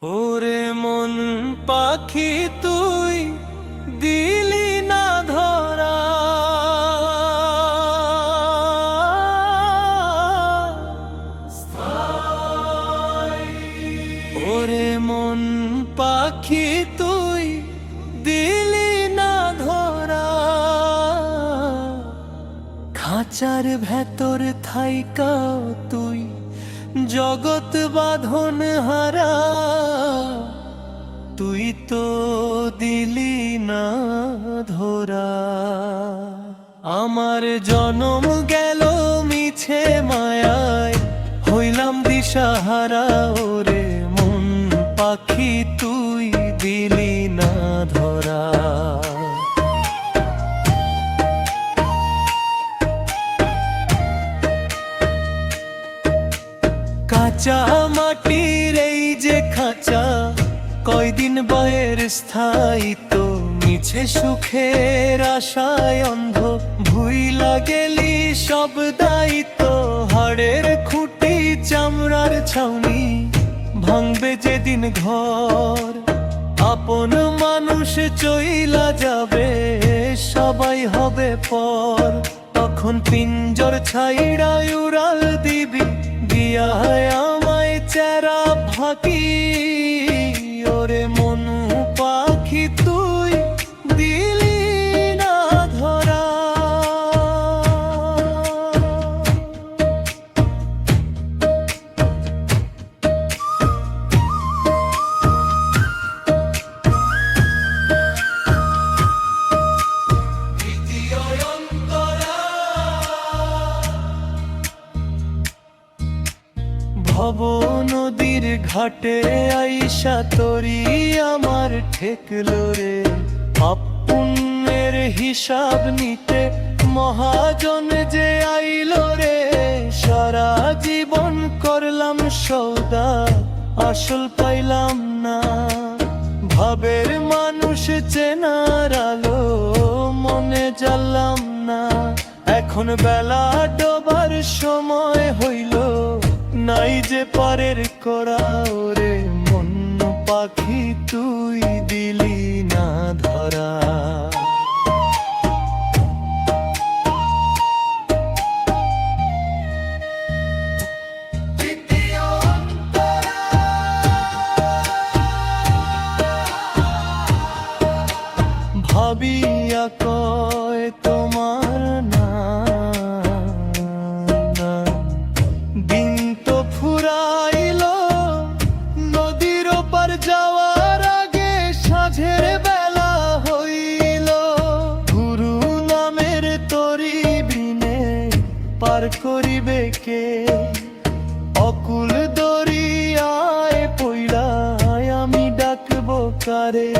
ওরে মন পাখি তুই দিলি না ধরা, ওরে মন পাখি তুই দিলি না ধরা, খাঁচার ভেতর থাইকাও তুই জগৎ বাঁধন হারা, তুই তো দিলি না ধরা। আমার জনম গেল মিছে মায়ায়, হইলাম দিশাহারা। ওরে মন পাখি তুই দিলি না ধরা। কাঁচা মাটির এই যে খাঁচা, কয়দিন বয়ের স্থায়িত্ব, মিছে সুখের আশায় অন্ধ, ভুইলা গেলি সব দায়িত্ব। হাড়ের খুঁটি চামড়ার ছাউনি, ভাঙবে যেদিন ঘর, আপন মানুষ চইলা যাবে, সবাই হবে পর। তখন পিঞ্জর ছাইড়া উড়াল দিবি, দিয়া আমায় চেরা ফাঁকি। ওরে মন পাখি তুই দিলি না ধরা। ভব নদীর ঘাটে আইসা তরি আমার ঠেকলো রে, পুণ্যের হিসাব নিতে মহাজন যে আইলো রে। সারা জীবন করলাম সৌদা, আসল পাইলাম না, ভাবের মানুষ চেনার আলো মনে জ্বাললাম না। এখন বেলা ডোবার সময় হইল, নাই যে পারের করা। ওরে মন পাখি তুই দিলি না ধরা। ভাবিয়া কয় তোমার না, দিন তো ফুরাইল, নদীর ওপার যাওয়ার আগে সাঁঝের বেলা হইল। গুরু নামের তরি বিনে পার করিবে কে, অকুল দরিয়ায় পইড়ায় আমি ডাকবো কারে।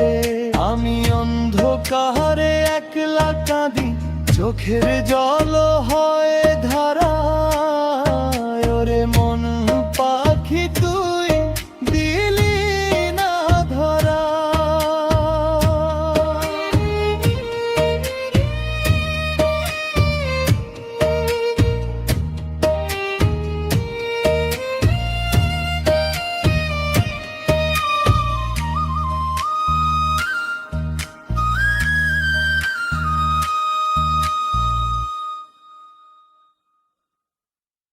আমি অন্ধকারে একলা কাঁদি, চোখের জল হয়